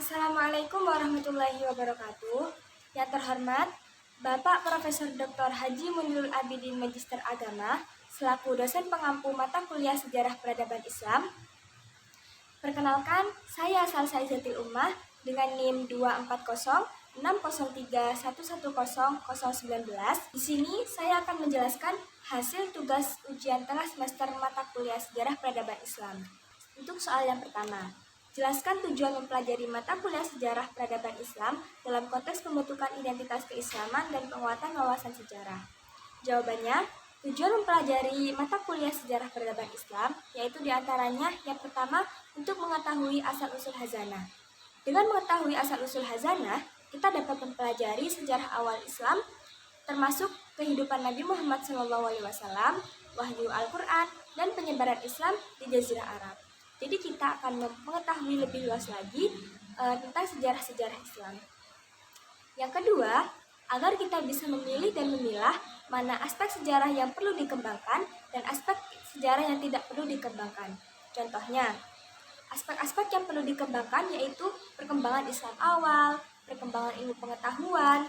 Assalamualaikum warahmatullahi wabarakatuh. Yang terhormat, Bapak Profesor Dr. Haji Munirul Abidin Magister Agama, selaku dosen pengampu mata kuliah Sejarah Peradaban Islam. Perkenalkan, saya Salsa Izatil Ummah dengan NIM 2406031100019. Di sini saya akan menjelaskan hasil tugas ujian tengah semester mata kuliah Sejarah Peradaban Islam. Untuk soal yang pertama, jelaskan tujuan mempelajari mata kuliah Sejarah Peradaban Islam dalam konteks pembentukan identitas keislaman dan penguatan wawasan sejarah. Jawabannya, tujuan mempelajari mata kuliah Sejarah Peradaban Islam yaitu diantaranya yang pertama untuk mengetahui asal-usul hazanah. Dengan mengetahui asal-usul hazanah, kita dapat mempelajari sejarah awal Islam, termasuk kehidupan Nabi Muhammad SAW, wahyu Al-Quran, dan penyebaran Islam di Jazirah Arab. Jadi kita akan mengetahui lebih luas lagi tentang sejarah-sejarah Islam. Yang kedua, agar kita bisa memilih dan memilah mana aspek sejarah yang perlu dikembangkan dan aspek sejarah yang tidak perlu dikembangkan. Contohnya, aspek-aspek yang perlu dikembangkan yaitu perkembangan Islam awal, perkembangan ilmu pengetahuan,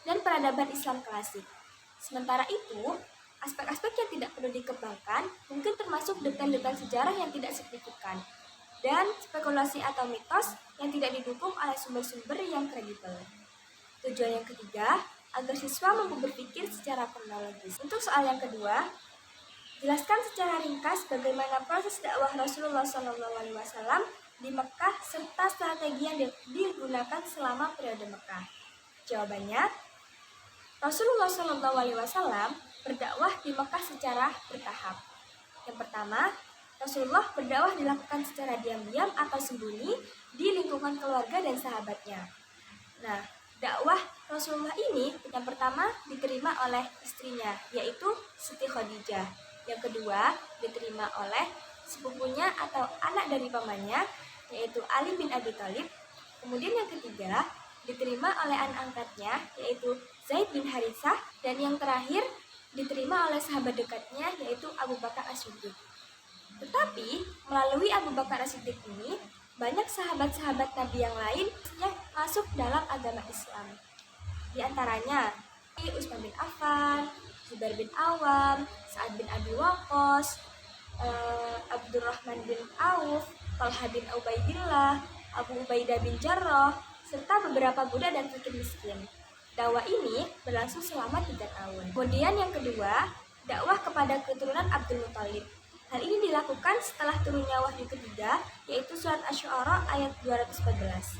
dan peradaban Islam klasik. Sementara itu, aspek-aspek yang tidak perlu dikembangkan mungkin termasuk detail-detail sejarah yang tidak signifikan dan spekulasi atau mitos yang tidak didukung oleh sumber-sumber yang kredibel. Tujuan yang ketiga, agar siswa mampu berpikir secara kronologis. Untuk soal yang kedua, jelaskan secara ringkas bagaimana proses dakwah Rasulullah SAW di Mekah serta strategi yang digunakan selama periode Mekah. Jawabannya, Rasulullah SAW berdakwah di Mekah secara bertahap. Yang pertama, Rasulullah berdakwah dilakukan secara diam-diam atau sembunyi di lingkungan keluarga dan sahabatnya. Nah, dakwah Rasulullah ini yang pertama diterima oleh istrinya, yaitu Siti Khadijah. Yang kedua, diterima oleh sepupunya atau anak dari pamannya, yaitu Ali bin Abi Thalib. Kemudian yang ketiga, diterima oleh anak angkatnya, yaitu Zaid bin Haritsah. Dan yang terakhir, diterima oleh sahabat dekatnya, yaitu Abu Bakar As-Siddiq. Tetapi, melalui Abu Bakar As-Siddiq ini, banyak sahabat-sahabat Nabi yang lain yang masuk dalam agama Islam. Di antaranya, Utsman bin Affan, Zubair bin Awam, Sa'ad bin Abi Waqqas, Abdurrahman bin Auf, Talha bin Ubaidillah, Abu Ubaidah bin Jarrah, serta beberapa budak dan fakir miskin. Dakwah ini berlangsung selama 3 tahun. Kemudian yang kedua, dakwah kepada keturunan Abdul Muthalib. Hal ini dilakukan setelah turunnya wahyu ketiga, yaitu surat Asy-Syu'ara ayat 214.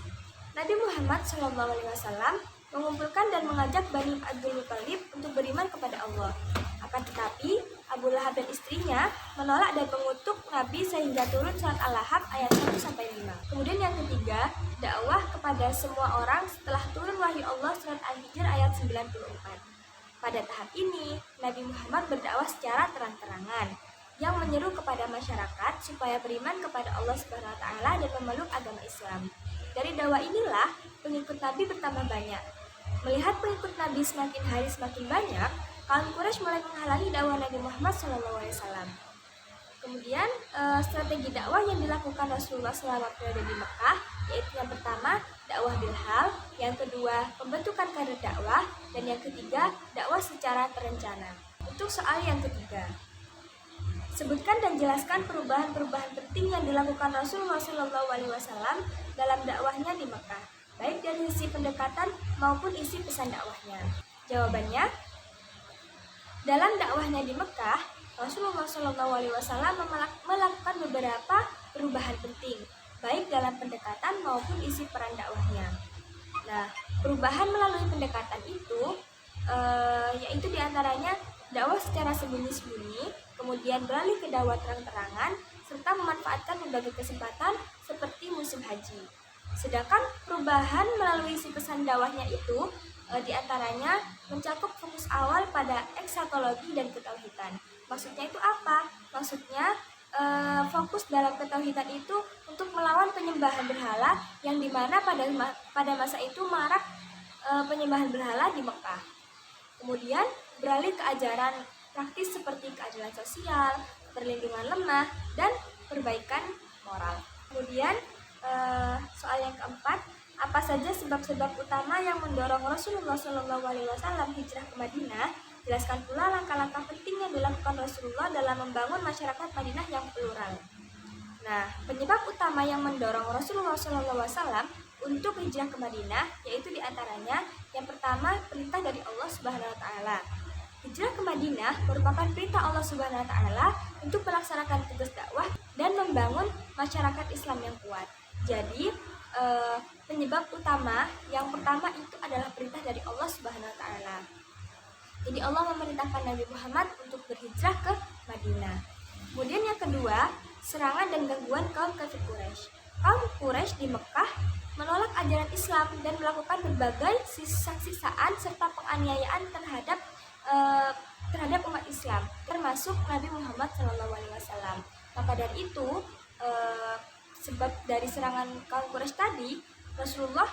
Nabi Muhammad SAW mengumpulkan dan mengajak Bani Abdul Muthalib untuk beriman kepada Allah. Akan tetapi, Abu Lahab dan istrinya menolak dan mengutuk Nabi sehingga turun surat Al-Lahab ayat 1-5. Kemudian yang ketiga, dakwah kepada semua orang setelah turun wahyu Allah surat Al-Hijr ayat 94. Pada tahap ini, Nabi Muhammad berdakwah secara terang-terangan yang menyeru kepada masyarakat supaya beriman kepada Allah Subhanahu wa taala dan memeluk agama Islam. Dari dakwah inilah pengikut Nabi bertambah banyak. Melihat pengikut Nabi semakin hari semakin banyak, kaum Quraisy mulai menghalangi dakwah Nabi Muhammad SAW. Kemudian strategi dakwah yang dilakukan Rasulullah selama periode di Mekah, yaitu yang pertama dakwah bilhal, yang kedua pembentukan kader dakwah, dan yang ketiga dakwah secara terencana. Untuk soal yang ketiga, sebutkan dan jelaskan perubahan-perubahan penting yang dilakukan Rasulullah SAW dalam dakwahnya di Mekah, baik dari sisi pendekatan maupun isi pesan dakwahnya. Jawabannya, dalam dakwahnya di Mekah, Rasulullah SAW melakukan beberapa perubahan penting, baik dalam pendekatan maupun isi peran dakwahnya. Nah, perubahan melalui pendekatan itu yaitu diantaranya dakwah secara sembunyi-sembunyi, kemudian beralih ke dakwah terang-terangan, serta memanfaatkan berbagai kesempatan seperti musim haji. Sedangkan perubahan melalui isi pesan dakwahnya itu diantaranya mencakup fokus awal pada eksatologi dan ketauhidan. Maksudnya itu apa? Maksudnya fokus dalam ketauhidan itu untuk melawan penyembahan berhala yang dimana pada masa itu marak penyembahan berhala di Mekah. Kemudian beralih ke ajaran praktis seperti keadilan sosial, perlindungan lemah, dan perbaikan moral. Kemudian soal Apa saja sebab-sebab utama yang mendorong Rasulullah SAW hijrah ke Madinah? Jelaskan pula langkah-langkah penting yang dilakukan Rasulullah dalam membangun masyarakat Madinah yang plural. Nah, penyebab utama yang mendorong Rasulullah SAW untuk hijrah ke Madinah yaitu diantaranya yang pertama perintah dari Allah Subhanahu Wa Taala. Hijrah ke Madinah merupakan perintah Allah Subhanahu Wa Taala untuk melaksanakan tugas dakwah dan membangun masyarakat Islam yang kuat. Jadi penyebab utama yang pertama itu adalah perintah dari Allah Subhanahu Wa Taala. Jadi Allah memerintahkan Nabi Muhammad untuk berhijrah ke Madinah. Kemudian yang kedua, serangan dan gangguan kaum kafir Quraisy. Kaum Quraisy di Mekah menolak ajaran Islam dan melakukan berbagai siksaan serta penganiayaan terhadap umat Islam, termasuk Nabi Muhammad SAW. Maka dari itu, sebab dari serangan kaum Quraisy tadi, Rasulullah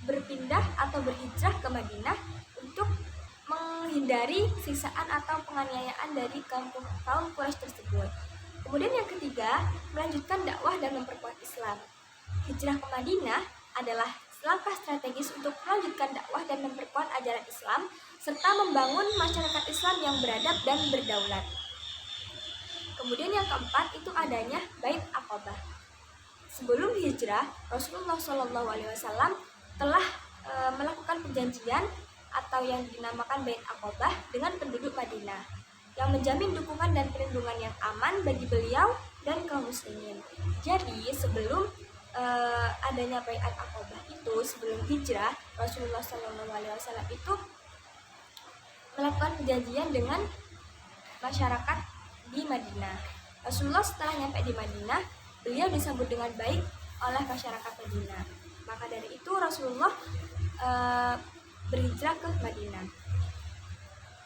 berpindah atau berhijrah ke Madinah untuk menghindari siksaan atau penganiayaan dari kaum Quraisy tersebut. Kemudian yang ketiga, melanjutkan dakwah dan memperkuat Islam. Hijrah ke Madinah adalah langkah strategis untuk melanjutkan dakwah dan memperkuat ajaran Islam serta membangun masyarakat Islam yang beradab dan berdaulat. Kemudian yang keempat itu adanya Bait Aqabah. Sebelum hijrah, Rasulullah SAW telah melakukan perjanjian atau yang dinamakan Bait Aqabah dengan penduduk Madinah yang menjamin dukungan dan perlindungan yang aman bagi beliau dan kaum muslimin. Jadi sebelum adanya Bait Aqabah itu, sebelum hijrah, Rasulullah SAW itu melakukan perjanjian dengan masyarakat di Madinah. Rasulullah setelah nyampe di Madinah, beliau disambut dengan baik oleh masyarakat Madinah. Maka dari itu Rasulullah berhijrah ke Madinah.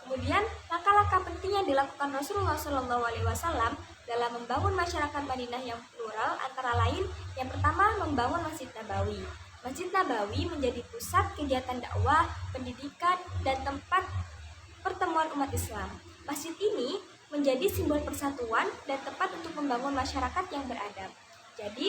Kemudian langkah-langkah penting yang dilakukan Rasulullah SAW dalam membangun masyarakat Madinah yang plural antara lain yang pertama membangun Masjid Nabawi. Masjid Nabawi menjadi pusat kegiatan dakwah, pendidikan, dan tempat pertemuan umat Islam. Masjid ini menjadi simbol persatuan dan tempat untuk membangun masyarakat yang beradab. Jadi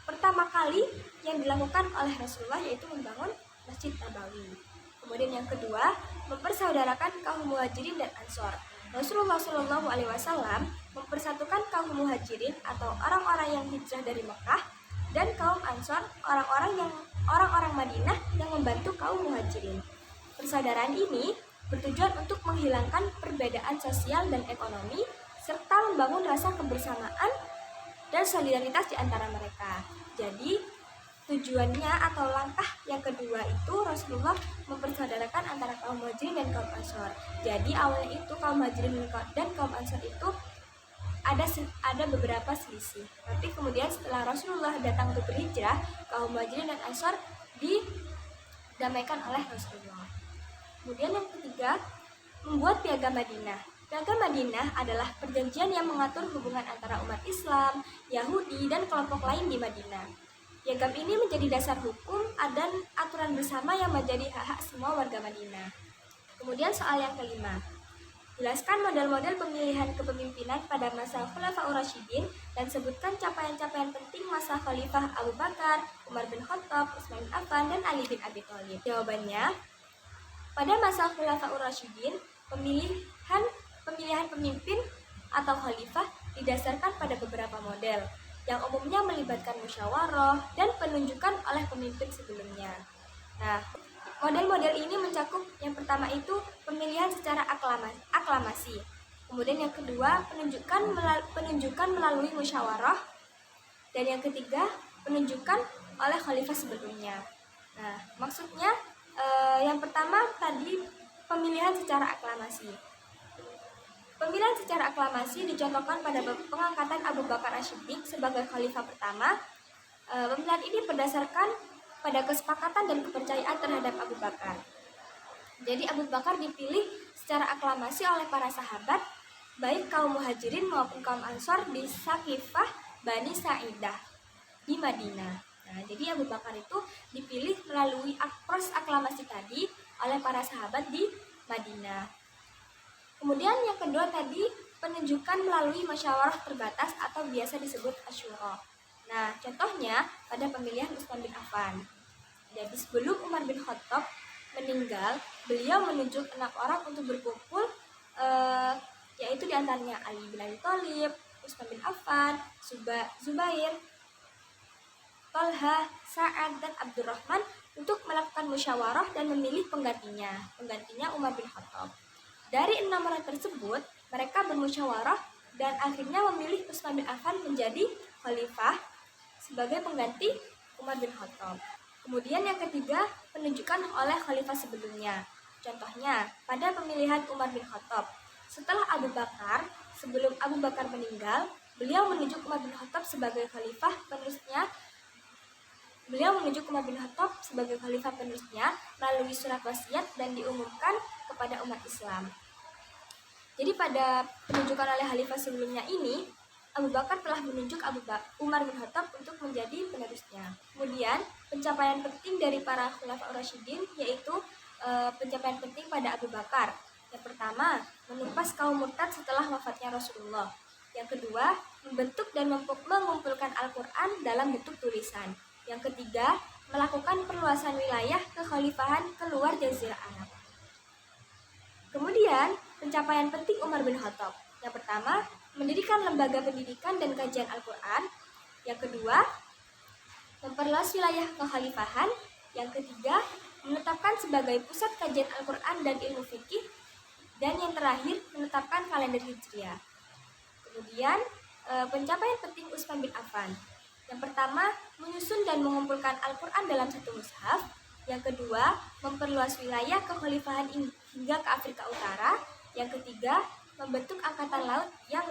pertama kali yang dilakukan oleh Rasulullah yaitu membangun Masjid Nabawi. Kemudian yang kedua, mempersaudarakan kaum Muhajirin dan Ansor. Rasulullah SAW mempersatukan kaum Muhajirin atau orang-orang yang hijrah dari Mekah dan kaum Ansor, orang-orang Madinah yang membantu kaum Muhajirin. Persaudaraan ini bertujuan untuk menghilangkan perbedaan sosial dan ekonomi serta membangun rasa kebersamaan dan solidaritas di antara mereka. Jadi tujuannya atau langkah yang kedua itu Rasulullah mempersaudarakan antara kaum Muhajirin dan kaum Ansor. Jadi awalnya itu kaum Muhajirin dan kaum Ansor itu ada beberapa selisih. Tapi kemudian setelah Rasulullah datang untuk berhijrah, kaum Muhajirin dan Ansor didamaikan oleh Rasulullah. Kemudian yang ketiga, membuat Piagam Madinah. Piagam Madinah adalah perjanjian yang mengatur hubungan antara umat Islam, Yahudi, dan kelompok lain di Madinah. Piagam ini menjadi dasar hukum dan aturan bersama yang menjadi hak-hak semua warga Madinah. Kemudian soal yang kelima, jelaskan model-model pemilihan kepemimpinan pada masa Khulafaur Rasyidin dan sebutkan capaian-capaian penting masa Khalifah Abu Bakar, Umar bin Khattab, Utsman bin Affan, dan Ali bin Abi Thalib. Jawabannya, pada masa Khulafaur Rasyidin, pemilihan pemimpin atau khalifah didasarkan pada beberapa model yang umumnya melibatkan musyawarah dan penunjukan oleh pemimpin sebelumnya. Nah, model-model ini mencakup yang pertama itu pemilihan secara aklamasi. Kemudian yang kedua, penunjukan melalui musyawarah. Dan yang ketiga, penunjukan oleh khalifah sebelumnya. Nah, maksudnya yang pertama tadi pemilihan secara aklamasi. Pemilihan secara aklamasi dicontohkan pada pengangkatan Abu Bakar As-Siddiq sebagai khalifah pertama. Pemilihan ini berdasarkan pada kesepakatan dan kepercayaan terhadap Abu Bakar. Jadi Abu Bakar dipilih secara aklamasi oleh para sahabat, baik kaum Muhajirin maupun kaum Ansor di Saqifah Bani Sa'idah di Madinah. Nah, jadi Abu Bakar itu dipilih melalui proses aklamasi tadi oleh para sahabat di Madinah. Kemudian yang kedua tadi penunjukan melalui musyawarah terbatas atau biasa disebut asyura. Nah, contohnya pada pemilihan Utsman bin Affan. Jadi sebelum Umar bin Khattab meninggal, beliau menunjuk 6 orang untuk berkumpul, yaitu diantaranya Ali bin Abi Thalib, Utsman bin Affan, Zubair, Talha, Sa'ad, dan Abdurrahman untuk melakukan musyawarah dan memilih penggantinya Umar bin Khattab. Dari 6 orang tersebut, mereka bermusyawarah dan akhirnya memilih Utsman bin Affan menjadi khalifah sebagai pengganti Umar bin Khattab. Kemudian yang ketiga, penunjukan oleh khalifah sebelumnya. Contohnya, pada pemilihan Umar bin Khattab, setelah sebelum Abu Bakar meninggal, beliau menunjuk Umar bin Khattab sebagai khalifah penerusnya. Melalui surat wasiat dan diumumkan kepada umat Islam. Jadi pada penunjukan oleh khalifah sebelumnya ini, Abu Bakar telah menunjuk Umar bin Khattab untuk menjadi penerusnya. Kemudian, pencapaian penting dari para Khulafaur Rasyidin yaitu pencapaian penting pada Abu Bakar. Yang pertama, menumpas kaum murtad setelah wafatnya Rasulullah. Yang kedua, membentuk dan mengumpulkan Al-Quran dalam bentuk tulisan. Yang ketiga, melakukan perluasan wilayah kekhalifahan keluar Jazirah Arab. Kemudian, pencapaian penting Umar bin Khattab. Yang pertama, mendirikan lembaga pendidikan dan kajian Al-Quran. Yang kedua, memperluas wilayah kekhalifahan. Yang ketiga, menetapkan sebagai pusat kajian Al-Quran dan ilmu fikih. Dan yang terakhir, menetapkan kalender Hijriah. Kemudian, pencapaian penting Utsman bin Affan. Yang pertama, menyusun dan mengumpulkan Al-Quran dalam satu mushaf. Yang kedua, memperluas wilayah kekhalifahan hingga ke Afrika Utara. Yang ketiga, membentuk angkatan laut yang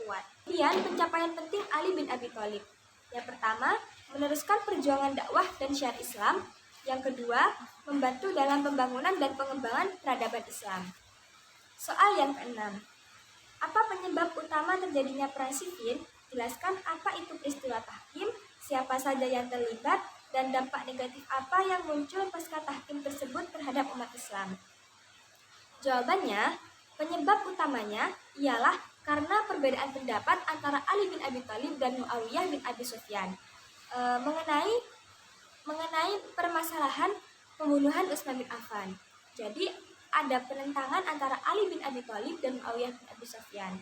kuat. Kemudian, pencapaian penting Ali bin Abi Thalib. Yang pertama, meneruskan perjuangan dakwah dan syiar Islam. Yang kedua, membantu dalam pembangunan dan pengembangan peradaban Islam. Soal yang keenam, apa penyebab utama terjadinya perang sifil? Jelaskan apa itu peristiwa tahkim, siapa saja yang terlibat, dan dampak negatif apa yang muncul pasca tahkim tersebut terhadap umat Islam. Jawabannya, penyebab utamanya ialah karena perbedaan pendapat antara Ali bin Abi Thalib dan Muawiyah bin Abi Sufyan mengenai permasalahan pembunuhan Utsman bin Affan. Jadi ada penentangan antara Ali bin Abi Thalib dan Muawiyah bin Abi Sufyan.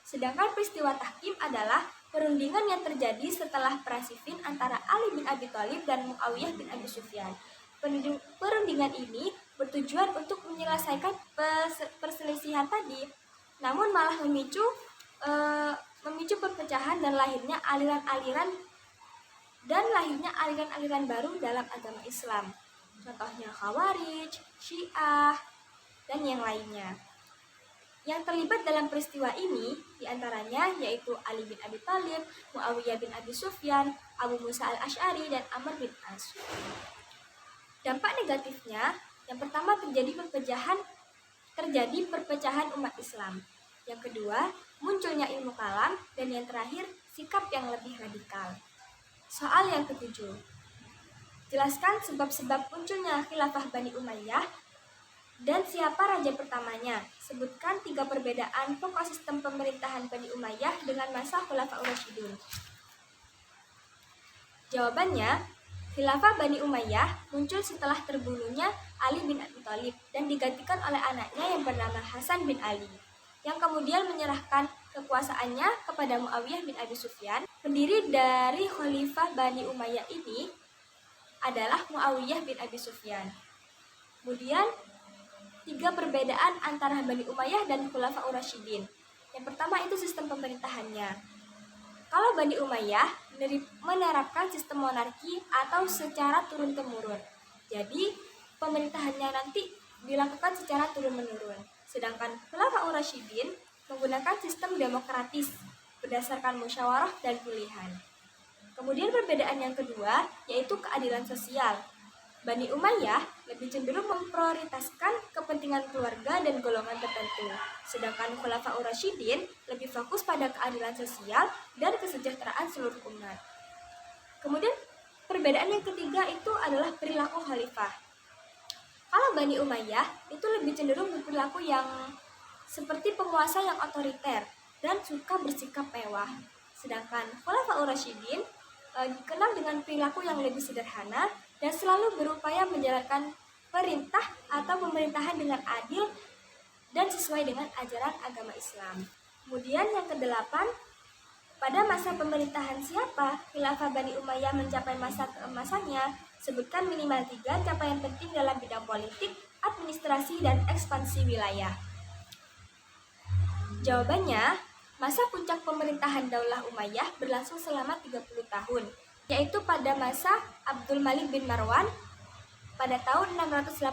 Sedangkan peristiwa tahkim adalah perundingan yang terjadi setelah perang Siffin antara Ali bin Abi Thalib dan Muawiyah bin Abi Sufyan. Perundingan ini bertujuan untuk menyelesaikan perselisihan tadi, namun malah memicu perpecahan dan lahirnya aliran-aliran baru dalam agama Islam. Contohnya Khawarij, Syiah, dan yang lainnya. Yang terlibat dalam peristiwa ini diantaranya yaitu Ali bin Abi Thalib, Muawiyah bin Abi Sufyan, Abu Musa al-Asy'ari, dan Amr bin As. Dampak negatifnya, yang pertama terjadi perpecahan umat Islam. Yang kedua, munculnya ilmu kalam, dan yang terakhir, sikap yang lebih radikal. Soal yang ketujuh, jelaskan sebab-sebab munculnya khilafah Bani Umayyah dan siapa raja pertamanya. Sebutkan 3 perbedaan pokok sistem pemerintahan Bani Umayyah dengan masa Khulafaur Rasyidun. Jawabannya, khilafah Bani Umayyah muncul setelah terbunuhnya Ali bin Abi Thalib dan digantikan oleh anaknya yang bernama Hasan bin Ali, yang kemudian menyerahkan kekuasaannya kepada Muawiyah bin Abi Sufyan. Pendiri dari khalifah Bani Umayyah ini adalah Muawiyah bin Abi Sufyan. Kemudian, 3 perbedaan antara Bani Umayyah dan Khulafaur Rasyidin. Yang pertama itu sistem pemerintahannya. Kalau Bani Umayyah menerapkan sistem monarki atau secara turun-temurun. Jadi, pemerintahannya nanti dilakukan secara turun-menurun. Sedangkan Khulafaur Rasyidin menggunakan sistem demokratis berdasarkan musyawarah dan pilihan. Kemudian perbedaan yang kedua yaitu keadilan sosial. Bani Umayyah lebih cenderung memprioritaskan kepentingan keluarga dan golongan tertentu, sedangkan Khulafaur Rasyidin lebih fokus pada keadilan sosial dan kesejahteraan seluruh umat. Kemudian perbedaan yang ketiga itu adalah perilaku khalifah. Kalau Bani Umayyah itu lebih cenderung berperilaku yang seperti penguasa yang otoriter dan suka bersikap mewah, sedangkan Khulafaur Rasyidin dikenal dengan perilaku yang lebih sederhana dan selalu berupaya menjalankan perintah atau pemerintahan dengan adil dan sesuai dengan ajaran agama Islam. Kemudian yang kedelapan, pada masa pemerintahan siapa Khilafah Bani Umayyah mencapai masa keemasannya? Sebutkan minimal 3 capaian penting dalam bidang politik, administrasi, dan ekspansi wilayah. Jawabannya, masa puncak pemerintahan Daulah Umayyah berlangsung selama 30 tahun, yaitu pada masa Abdul Malik bin Marwan pada tahun 685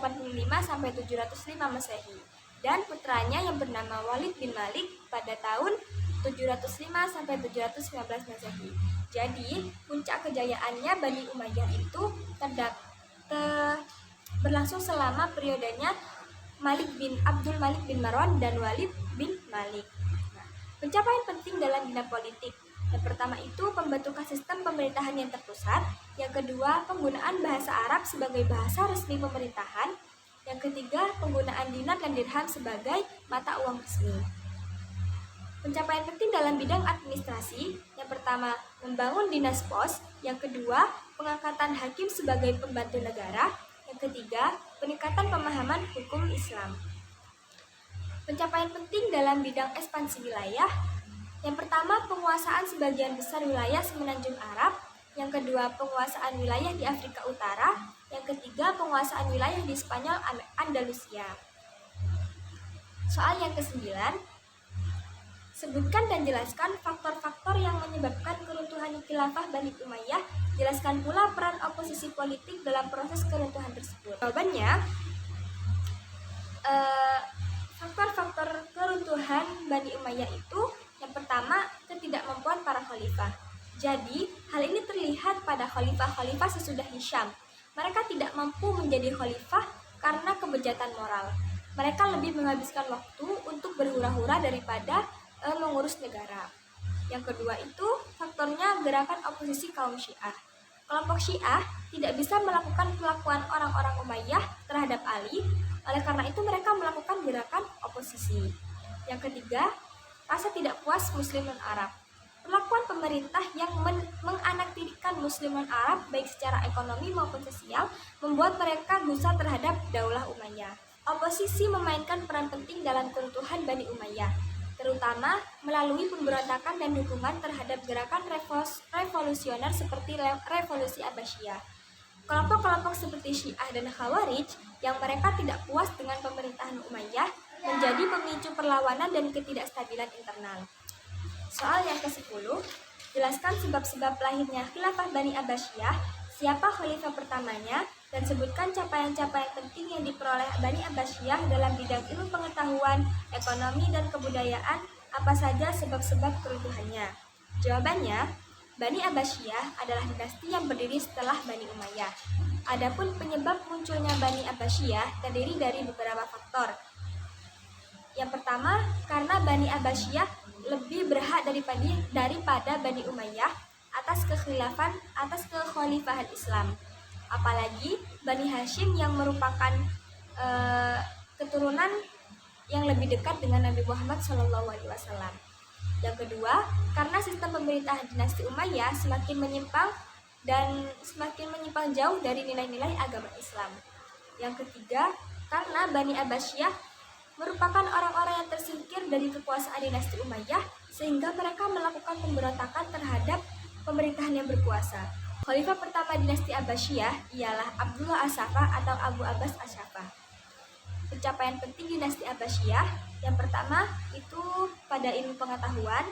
sampai 705 Masehi dan putranya yang bernama Walid bin Malik pada tahun 705 sampai 715 Masehi. Jadi, puncak kejayaannya Bani Umayyah itu berlangsung selama periodenya Abdul Malik bin Marwan dan Walid bin Malik. Nah, pencapaian penting dalam bidang politik. Yang pertama itu pembentukan sistem pemerintahan yang terpusat. Yang kedua, penggunaan bahasa Arab sebagai bahasa resmi pemerintahan. Yang ketiga, penggunaan dinar dan dirham sebagai mata uang resmi. Pencapaian penting dalam bidang administrasi. Yang pertama, membangun dinas pos. Yang kedua, pengangkatan hakim sebagai pembantu negara. Yang ketiga, peningkatan pemahaman hukum Islam. Pencapaian penting dalam bidang ekspansi wilayah. Yang pertama, penguasaan sebagian besar wilayah semenanjung Arab. Yang kedua, penguasaan wilayah di Afrika Utara. Yang ketiga, penguasaan wilayah di Spanyol Andalusia. Soal yang ke-9, sebutkan dan jelaskan faktor-faktor yang menyebabkan keruntuhan khilafah Bani Umayyah. Jelaskan pula peran oposisi politik dalam proses keruntuhan tersebut. Jawabannya, faktor-faktor keruntuhan Bani Umayyah itu yang pertama, ketidakmampuan para khalifah. Jadi, hal ini terlihat pada khalifah-khalifah sesudah Hisham. Mereka tidak mampu menjadi khalifah karena kebejatan moral. Mereka lebih menghabiskan waktu untuk berhura-hura daripada mengurus negara. Yang kedua itu faktornya gerakan oposisi kaum Syiah. Kelompok Syiah tidak bisa melakukan perlakuan orang-orang Umayyah terhadap Ali, oleh karena itu mereka melakukan gerakan oposisi. Yang ketiga, rasa tidak puas Muslim non-Arab. Perlakuan pemerintah yang menganaktirikan Muslim non-Arab baik secara ekonomi maupun sosial membuat mereka gusar terhadap Daulah Umayyah. Oposisi memainkan peran penting dalam keruntuhan Bani Umayyah, terutama melalui pemberontakan dan dukungan terhadap gerakan revolusioner seperti Revolusi Abbasiyah. Kelompok-kelompok seperti Syiah dan Khawarij yang mereka tidak puas dengan pemerintahan Umayyah menjadi pemicu perlawanan dan ketidakstabilan internal. Soal yang ke-10, jelaskan sebab-sebab lahirnya khilafah Bani Abbasiyah, siapa khalifah pertamanya, dan sebutkan capaian-capaian penting yang diperoleh Bani Abbasiyah dalam bidang ilmu pengetahuan, ekonomi, dan kebudayaan, apa saja sebab-sebab keruntuhannya. Jawabannya, Bani Abbasiyah adalah dinasti yang berdiri setelah Bani Umayyah. Adapun penyebab munculnya Bani Abbasiyah terdiri dari beberapa faktor. Yang pertama, karena Bani Abbasiyah lebih berhak daripada Bani Umayyah atas kekhalifahan Islam. Apalagi Bani Hashim yang merupakan keturunan yang lebih dekat dengan Nabi Muhammad SAW. Yang kedua, karena sistem pemerintahan dinasti Umayyah semakin menyimpang jauh dari nilai-nilai agama Islam. Yang ketiga, karena Bani Abbasiyah merupakan orang-orang yang tersingkir dari kekuasaan dinasti Umayyah sehingga mereka melakukan pemberontakan terhadap pemerintahan yang berkuasa. Khalifah pertama dinasti Abbasiyah ialah Abdullah As-Saffah atau Abu Abbas As-Saffah. Pencapaian penting dinasti Abbasiyah yang pertama itu pada ilmu pengetahuan,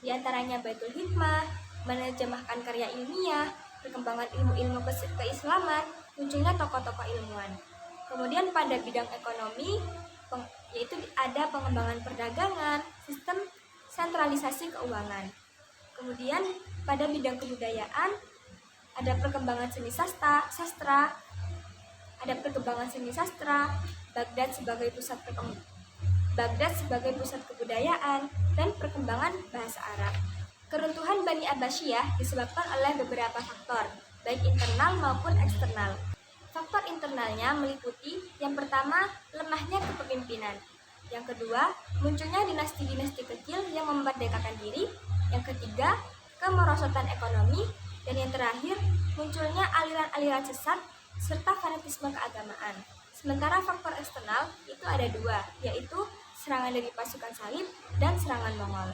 diantaranya Baitul Hikmah, menerjemahkan karya ilmiah, perkembangan ilmu-ilmu keislaman, munculnya tokoh-tokoh ilmuwan. Kemudian pada bidang ekonomi, yaitu ada pengembangan perdagangan, sistem sentralisasi keuangan. Kemudian pada bidang kebudayaan ada perkembangan seni sastra, Baghdad sebagai pusat kebudayaan dan perkembangan bahasa Arab. Keruntuhan Bani Abbasiyah disebabkan oleh beberapa faktor, baik internal maupun eksternal. Faktor internalnya meliputi yang pertama, lemahnya kepemimpinan. Yang kedua, munculnya dinasti-dinasti kecil yang memerdekakan diri. Yang ketiga, kemerosotan ekonomi. Dan yang terakhir, munculnya aliran-aliran sesat serta fanatisme keagamaan. Sementara faktor eksternal itu ada dua, yaitu serangan dari pasukan salib dan serangan Mongol.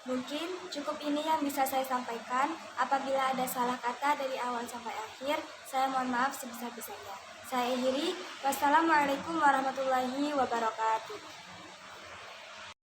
Mungkin cukup ini yang bisa saya sampaikan. Apabila ada salah kata dari awal sampai akhir, saya mohon maaf sebesar-besarnya. Saya akhiri. Wassalamualaikum warahmatullahi wabarakatuh.